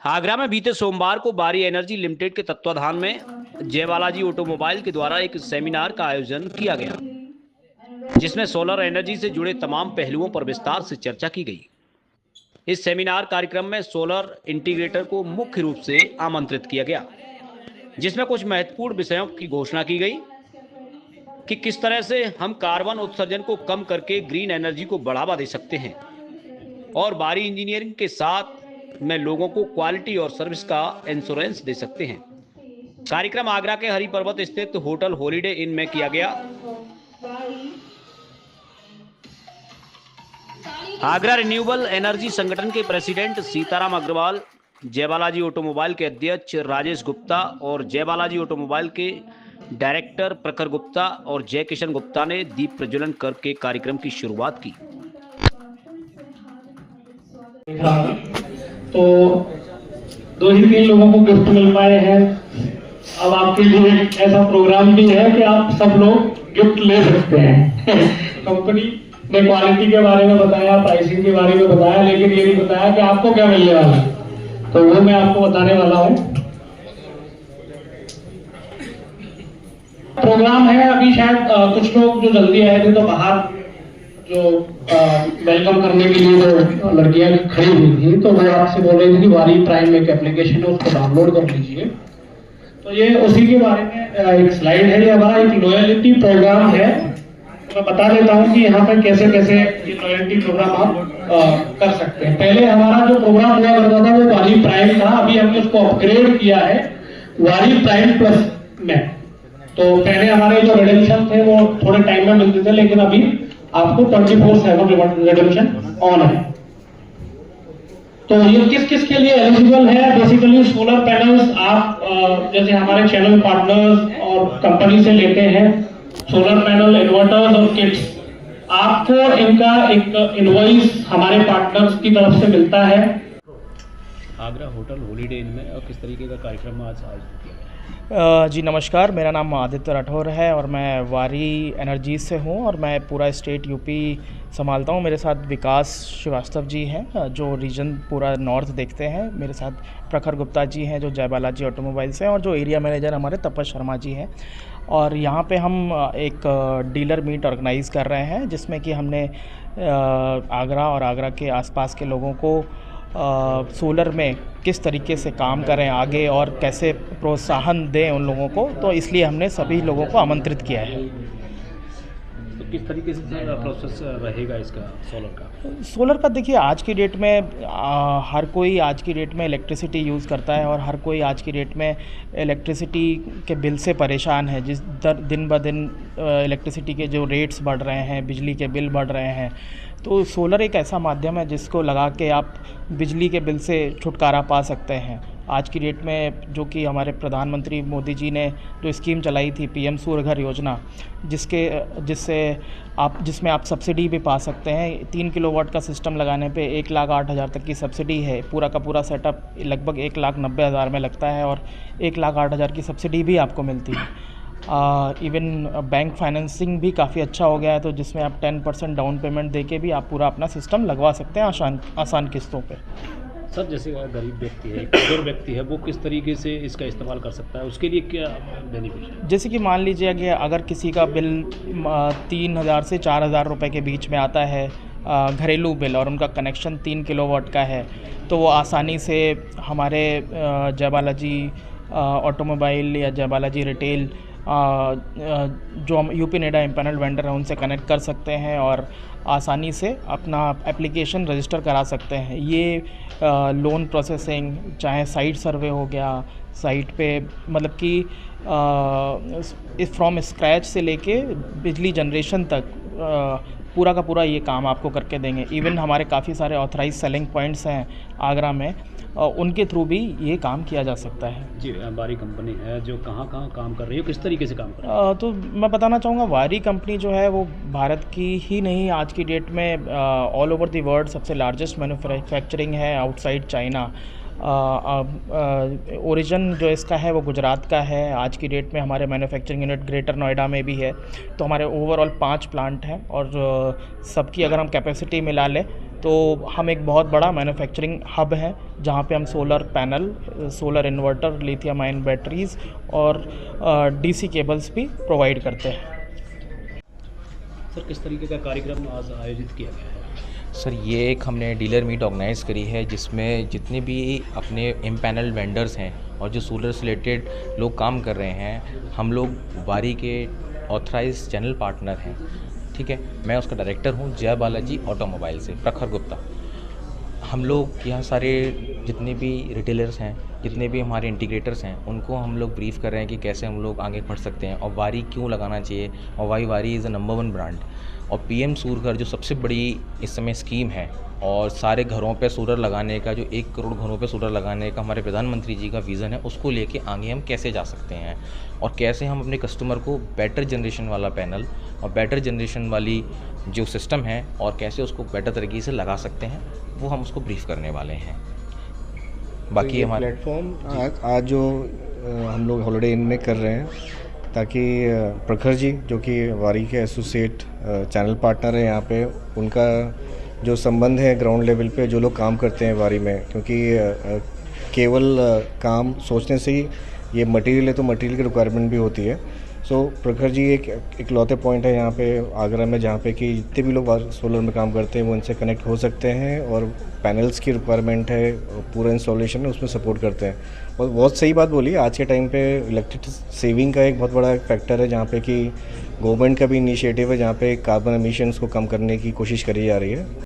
आगरा में बीते सोमवार को बारी एनर्जी लिमिटेड के तत्वाधान में जय बालाजी ऑटोमोबाइल के द्वारा एक सेमिनार का आयोजन किया गया, जिसमें सोलर एनर्जी से जुड़े तमाम पहलुओं पर विस्तार से चर्चा की गई। इस सेमिनार कार्यक्रम में सोलर इंटीग्रेटर को मुख्य रूप से आमंत्रित किया गया, जिसमें कुछ महत्वपूर्ण विषयों की घोषणा की गई कि किस तरह से हम कार्बन उत्सर्जन को कम करके ग्रीन एनर्जी को बढ़ावा दे सकते हैं और बारी इंजीनियरिंग के साथ में लोगों को क्वालिटी और सर्विस का इंश्योरेंस दे सकते हैं। कार्यक्रम आगरा के हरि पर्वत स्थित होटल हॉलिडे इन में किया गया। आगरा रिन्यूएबल एनर्जी संगठन के प्रेसिडेंट सीताराम अग्रवाल, जय बालाजी ऑटोमोबाइल के अध्यक्ष राजेश गुप्ता और जय बालाजी ऑटोमोबाइल के डायरेक्टर प्रखर गुप्ता और जय किशन गुप्ता ने दीप प्रज्वलन करके कार्यक्रम की शुरुआत की। तो 2 ही 3 लोगों को गिफ्ट मिल पाए हैं। अब आपके लिए एक ऐसा प्रोग्राम भी है कि आप सब लोग गिफ्ट ले सकते हैं। कंपनी ने क्वालिटी के बारे में बताया, प्राइसिंग के बारे में बताया, लेकिन ये नहीं बताया कि आपको क्या मिलने वाला है, तो वो मैं आपको बताने वाला हूँ। प्रोग्राम है अभी शायद कुछ लोग जो जल्दी आए थे तो बाहर जो वेलकम करने के लिए जो लड़कियां खड़ी हुई थी, तो वो आपसे बोल रही थी कि वारी प्राइम एक एप्लीकेशन है, उसको डाउनलोड कर लीजिए। तो ये उसी के बारे में एक स्लाइड है। ये हमारा एक लॉयल्टी प्रोग्राम है। तो मैं बता देता हूँ कि यहाँ पर कैसे कैसे ये लॉयल्टी प्रोग्राम आप कर सकते हैं। पहले हमारा जो प्रोग्राम हुआ करता था वो वारी प्राइम था, अभी हमने उसको अपग्रेड किया है वारी प्राइम प्लस में। तो पहले हमारे जो रिडेम्पशन थे वो थोड़े टाइम में मिलते थे, लेकिन अभी आपको 24/7 रिडेम्पशन ऑन है। तो ये किस किस के लिए एलिजिबल है? बेसिकली सोलर पैनल्स आप जैसे हमारे चैनल पार्टनर्स और कंपनी से लेते हैं सोलर पैनल, इन्वर्टर्स और किट्स, आपको इनका एक इनवॉइस हमारे पार्टनर्स की तरफ से मिलता है। आगरा होटल हॉलिडे इन में और किस तरीके का कार्यक्रम आज आयोजित किया? जी नमस्कार, मेरा नाम आदित्य राठौर है और मैं वारी एनर्जीज से हूँ और मैं पूरा स्टेट यूपी संभालता हूँ। मेरे साथ विकास श्रीवास्तव जी हैं जो रीजन पूरा नॉर्थ देखते हैं। मेरे साथ प्रखर गुप्ता जी हैं जो जय बालाजी ऑटोमोबाइल से हैं और जो एरिया मैनेजर हमारे तपस शर्मा जी हैं। और यहाँ पे हम एक डीलर मीट ऑर्गेनाइज़ कर रहे हैं, जिसमें कि हमने आगरा और आगरा के आसपास के लोगों को सोलर में किस तरीके से काम करें आगे और कैसे प्रोत्साहन दें उन लोगों को, तो इसलिए हमने सभी लोगों को आमंत्रित किया है। तो किस तरीके से प्रोसेस रहेगा इसका सोलर का? देखिए, आज की डेट में हर कोई आज की डेट में इलेक्ट्रिसिटी यूज़ करता है और हर कोई आज की डेट में इलेक्ट्रिसिटी के बिल से परेशान है। जिस दिन ब दिन इलेक्ट्रिसिटी के जो रेट्स बढ़ रहे हैं, बिजली के बिल बढ़ रहे हैं, तो सोलर एक ऐसा माध्यम है जिसको लगा के आप बिजली के बिल से छुटकारा पा सकते हैं। आज की डेट में जो कि हमारे प्रधानमंत्री मोदी जी ने जो स्कीम चलाई थी पीएम सूर्य घर योजना, जिसमें आप सब्सिडी भी पा सकते हैं। 3 किलोवाट का सिस्टम लगाने पे 1,08,000 तक की सब्सिडी है। पूरा का पूरा सेटअप लगभग 1,90,000 में लगता है और 1,08,000 की सब्सिडी भी आपको मिलती है। इवन बैंक फाइनेंसिंग भी काफ़ी अच्छा हो गया है, तो जिसमें आप 10% डाउन पेमेंट देके भी आप पूरा अपना सिस्टम लगवा सकते हैं आसान किस्तों पे। सर, जैसे गरीब व्यक्ति है, एक बुजुर्ग व्यक्ति है, वो किस तरीके से इसका इस्तेमाल कर सकता है, उसके लिए क्या बेनिफिट है? जैसे कि मान लीजिए कि अगर किसी का बिल 3,000 से 4,000 रुपये के बीच में आता है घरेलू बिल, और उनका कनेक्शन 3 किलोवाट का है, तो वो आसानी से हमारे जय बालाजी ऑटोमोबाइल या जय बालाजी रिटेल जो हम यूपी नेडा एम्पैनल वेंडर हैं उनसे कनेक्ट कर सकते हैं और आसानी से अपना एप्लीकेशन रजिस्टर करा सकते हैं। ये लोन प्रोसेसिंग, चाहे साइट सर्वे हो गया, साइट पे मतलब कि फ्रॉम स्क्रैच से लेके बिजली जनरेशन तक पूरा का पूरा ये काम आपको करके देंगे। इवन हमारे काफ़ी सारे ऑथराइज सेलिंग पॉइंट्स हैं आगरा में, उनके थ्रू भी ये काम किया जा सकता है। जी, वारी कंपनी है जो कहाँ काम कर रही है, किस तरीके से काम कर रही है? तो मैं बताना चाहूँगा, वारी कंपनी जो है वो भारत की ही नहीं, आज की डेट में ऑल ओवर द वर्ल्ड सबसे लार्जेस्ट मैन्युफैक्चरिंग है आउटसाइड चाइना। ओरिजिन जो इसका है वो गुजरात का है। आज की डेट में हमारे मैन्युफैक्चरिंग यूनिट ग्रेटर नोएडा में भी है। तो हमारे ओवरऑल 5 प्लांट हैं और सबकी अगर हम कैपेसिटी मिला लें तो हम एक बहुत बड़ा मैन्युफैक्चरिंग हब हैं जहाँ पे हम solar panel, solar inverter, lithium ion batteries और डीसी केबल्स भी प्रोवाइड करते हैं। सर, किस तरीके का कार्यक्रम आज आयोजित किया गया है? सर, ये एक हमने डीलर मीट ऑर्गेनाइज़ करी है जिसमें जितने भी अपने इम्पैनल वेंडर्स हैं और जो सोलर से रिलेटेड लोग काम कर रहे हैं, हम लोग वारी के ऑथराइज चैनल पार्टनर हैं। ठीक है, मैं उसका डायरेक्टर हूँ जय बालाजी ऑटोमोबाइल से, प्रखर गुप्ता। हम लोग यहाँ सारे जितने भी रिटेलर्स हैं, जितने भी हमारे इंटीग्रेटर्स हैं, उनको हम लोग ब्रीफ कर रहे हैं कि कैसे हम लोग आगे बढ़ सकते हैं और वारी क्यों लगाना चाहिए और वारी इज़ अ नंबर 1 ब्रांड। और पीएम सूर्य जो सबसे बड़ी इस समय स्कीम है और सारे घरों पे सोलर लगाने का, जो 1 करोड़ घरों पे सोलर लगाने का हमारे प्रधानमंत्री जी का विज़न है, उसको लेके आगे हम कैसे जा सकते हैं और कैसे हम अपने कस्टमर को बेटर जनरेशन वाला पैनल और बेटर जनरेशन वाली जो सिस्टम है और कैसे उसको बेटर तरीके से लगा सकते हैं, वो हम उसको ब्रीफ करने वाले हैं। बाकी तो हमारे प्लेटफॉर्म आज जो हम लोग हॉलिडे इन में कर रहे हैं ताकि प्रखर जी जो कि वारी के एसोसिएट चैनल पार्टनर है यहाँ पे, उनका जो संबंध है ग्राउंड लेवल पे जो लोग काम करते हैं वारी में, क्योंकि केवल काम सोचने से ही ये मटेरियल है तो मटेरियल की रिक्वायरमेंट भी होती है। सो प्रखर जी एक इकलौते पॉइंट है यहाँ पे आगरा में जहाँ पे कि जितने भी लोग सोलर में काम करते हैं वो इनसे कनेक्ट हो सकते हैं और पैनल्स की रिक्वायरमेंट है, पूरा इंस्टॉलेशन है, उसमें सपोर्ट करते हैं। और बहुत सही बात बोली, आज के टाइम पे इलेक्ट्रिक सेविंग का एक बहुत बड़ा फैक्टर है जहाँ पे कि गवर्नमेंट का भी इनिशिएटिव है जहाँ पे कार्बन एमिशंस को कम करने की कोशिश करी जा रही है।